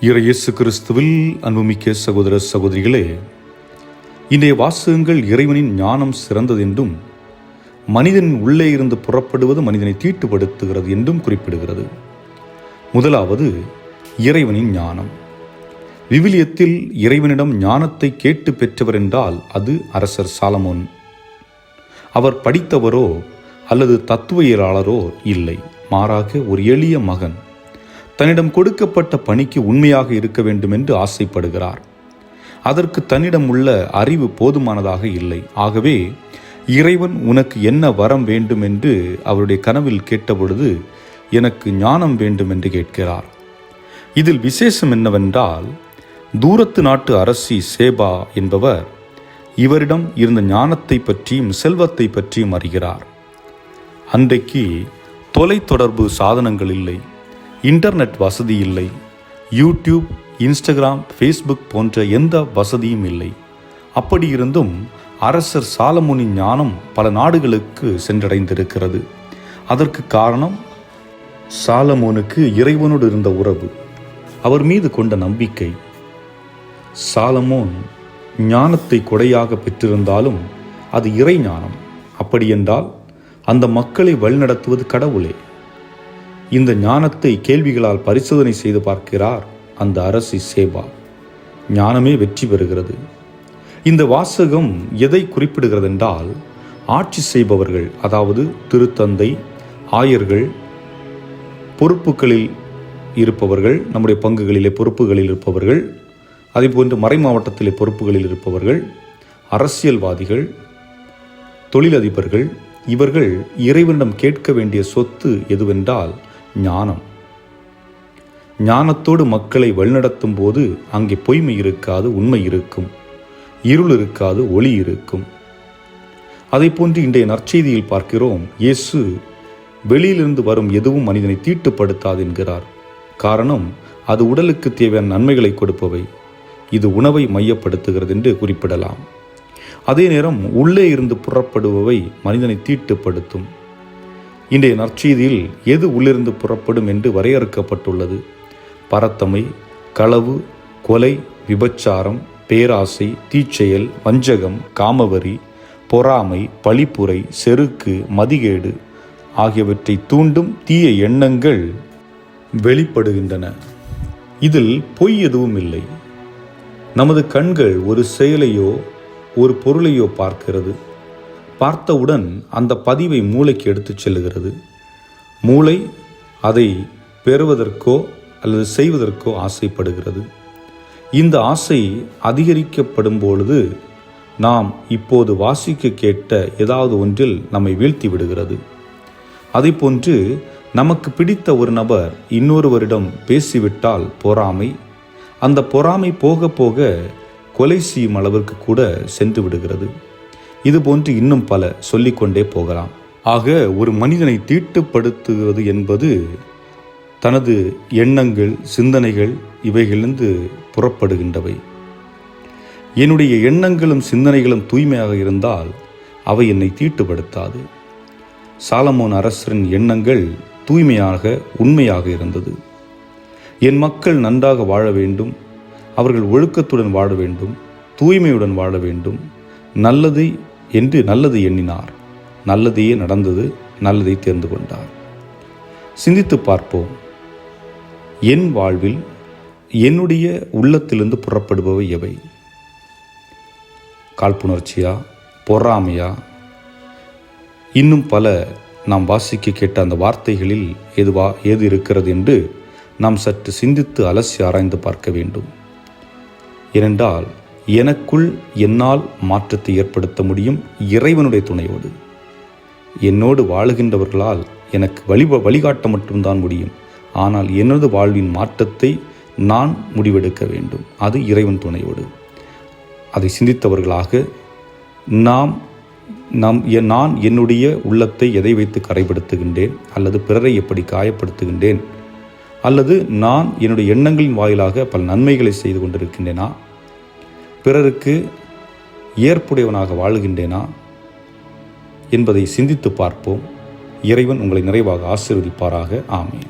இயேசு கிறிஸ்துவில் அன்புமிக்க சகோதர சகோதரிகளே, இன்றைய வாசகங்கள் இறைவனின் ஞானம் சிறந்ததென்றும் மனிதன் உள்ளே இருந்து புறப்படுவது மனிதனை தீட்டுப்படுத்துகிறது என்றும் குறிப்பிடுகிறது. முதலாவது, இறைவனின் ஞானம். விவிலியத்தில் இறைவனிடம் ஞானத்தை கேட்டு பெற்றவர் என்றால் அது அரசர் சாலமோன். அவர் படித்தவரோ அல்லது தத்துவவியலாளரோ இல்லை, மாறாக ஒரு எளிய மகன் தன்னிடம் கொடுக்கப்பட்ட பணிக்கு உண்மையாக இருக்க வேண்டும் என்று ஆசைப்படுகிறார். அதற்கு தன்னிடம் உள்ள அறிவு போதுமானதாக இல்லை. ஆகவே இறைவன் உனக்கு என்ன வரம் வேண்டும் என்று அவருடைய கனவில் கேட்டபொழுது எனக்கு ஞானம் வேண்டும் என்று கேட்கிறார். இதில் விசேஷம் என்னவென்றால், தூரத்து நாட்டு அரசி சேபா என்பவர் இவரிடம் இருந்த ஞானத்தை பற்றியும் செல்வத்தை பற்றியும் அறிகிறார். அன்றைக்கு தொலைத்தொடர்பு சாதனங்கள் இல்லை, இன்டர்நெட் வசதி இல்லை, யூடியூப், இன்ஸ்டாகிராம், ஃபேஸ்புக் போன்ற எந்த வசதியும் இல்லை. அப்படி இருந்தும் அரசர் சாலமோனின் ஞானம் பல நாடுகளுக்கு சென்றடைந்திருக்கிறது. அதற்கு காரணம் சாலமோனுக்கு இறைவனோடு இருந்த உறவு, அவர் மீது கொண்ட நம்பிக்கை. சாலமோன் ஞானத்தை கொடையாக பெற்றிருந்தாலும் அது இறை ஞானம். அப்படியென்றால் அந்த மக்களை வழிநடத்துவது கடவுளே. இந்த ஞானத்தை கேள்விகளால் பரிசோதனை செய்து பார்க்கிறார் அந்த அரசி சேபா. ஞானமே வெற்றி பெறுகிறது. இந்த வாசகம் எதை குறிப்பிடுகிறது என்றால், ஆட்சி செய்பவர்கள், அதாவது திருத்தந்தை, ஆயர்கள், பொறுப்புகளில் இருப்பவர்கள், நம்முடைய பங்குகளிலே பொறுப்புகளில் இருப்பவர்கள், அதே போன்று மறை மாவட்டத்திலே பொறுப்புகளில் இருப்பவர்கள், அரசியல்வாதிகள், தொழிலதிபர்கள், இவர்கள் இறைவனிடம் கேட்க வேண்டிய சொத்து எதுவென்றால் ஞானம். ஞானத்தோடு மக்களை வழிநடத்தும் போது அங்கே பொய்மை இருக்காது, உண்மை இருக்கும், இருள் இருக்காது, ஒளி இருக்கும். அதை போன்று இன்றைய நற்செய்தியில் பார்க்கிறோம், இயேசு வெளியிலிருந்து வரும் எதுவும் மனிதனை தீட்டுப்படுத்தாது என்கிறார். காரணம், அது உடலுக்கு தேவையான நன்மைகளை கொடுப்பவை. இது உணவை மையப்படுத்துகிறது என்று குறிப்பிடலாம். அதே நேரம் உள்ளே இருந்து புறப்படுபவை மனிதனை தீட்டுப்படுத்தும். இன்றைய நற்செய்தியில் எது உள்ளிருந்து புறப்படும் என்று வரையறுக்கப்பட்டுள்ளது. பரத்தமை, களவு, கொலை, விபச்சாரம், பேராசை, தீச்செயல், வஞ்சகம், காமவரி, பொறாமை, பழிப்புரை, செருக்கு, மதிகேடு ஆகியவற்றை தூண்டும் தீய எண்ணங்கள் வெளிப்படுகின்றன. இதில் பொய் எதுவும் இல்லை. நமது கண்கள் ஒரு செயலையோ ஒரு பொருளையோ பார்க்கிறது. பார்த்தவுடன் அந்த பதிவை மூளைக்கு எடுத்துச் செல்லுகிறது. மூளை அதை பெறுவதற்கோ அல்லது செய்வதற்கோ ஆசைப்படுகிறது. இந்த ஆசை அதிகரிக்கப்படும் பொழுது நாம் இப்போது வாசிக்க கேட்ட ஏதாவது ஒன்றில் நம்மை வீழ்த்தி விடுகிறது. அதை போன்று நமக்கு பிடித்த ஒரு நபர் இன்னொருவரிடம் பேசிவிட்டால் பொறாமை, அந்த பொறாமை போக போக கொலை செய்யும் அளவிற்கு கூட சென்று விடுகிறது. இதுபோன்று இன்னும் பல சொல்லிக்கொண்டே போகலாம். ஆக ஒரு மனிதனை தீட்டுப்படுத்துவது என்பது தனது எண்ணங்கள், சிந்தனைகள் இவைகளிலிருந்து புறப்படுகின்றவை. என்னுடைய எண்ணங்களும் சிந்தனைகளும் தூய்மையாக இருந்தால் அவை என்னை தீட்டுப்படுத்தாது. சாலமோன் அரசரின் எண்ணங்கள் தூய்மையாக, உண்மையாக இருந்தது. என் மக்கள் நன்றாக வாழ வேண்டும், அவர்கள் ஒழுக்கத்துடன் வாழ வேண்டும், தூய்மையுடன் வாழ வேண்டும், நல்லது என்று நல்லது எண்ணினார். நல்லதையே நடந்தது, நல்லதை தேர்ந்து கொண்டார். சிந்தித்து பார்ப்போம். என் வாழ்வில் என்னுடைய உள்ளத்திலிருந்து புறப்படுபவை எவை? காழ்ப்புணர்ச்சியா, பொறாமையா, இன்னும் பல நாம் வாசிக்க கேட்ட அந்த வார்த்தைகளில் ஏது இருக்கிறது என்று நாம் சற்று சிந்தித்து அலசி ஆராய்ந்து பார்க்க வேண்டும். ஏனென்றால் எனக்குள் என்னால் மாற்றத்தை ஏற்படுத்த முடியும் இறைவனுடைய துணையோடு. என்னோடு வாழுகின்றவர்களால் எனக்கு வழிகாட்ட மட்டும்தான் முடியும். ஆனால் எனது வாழ்வின் மாற்றத்தை நான் முடிவெடுக்க வேண்டும். அது இறைவன் துணையோடு. அதை சிந்தித்தவர்களாக நான் என்னுடைய உள்ளத்தை எதை வைத்து கரைப்படுத்துகின்றேன், அல்லது பிறரை எப்படி காயப்படுத்துகின்றேன், அல்லது நான் என்னுடைய எண்ணங்களின் வாயிலாக பல நன்மைகளை செய்து கொண்டிருக்கின்றேனா, பிறருக்கு ஏற்புடையவனாக வாழுகின்றேனா என்பதை சிந்தித்து பார்ப்போம். இறைவன் உங்களை நிறைவாக ஆசீர்வதிப்பாராக. ஆமீன்.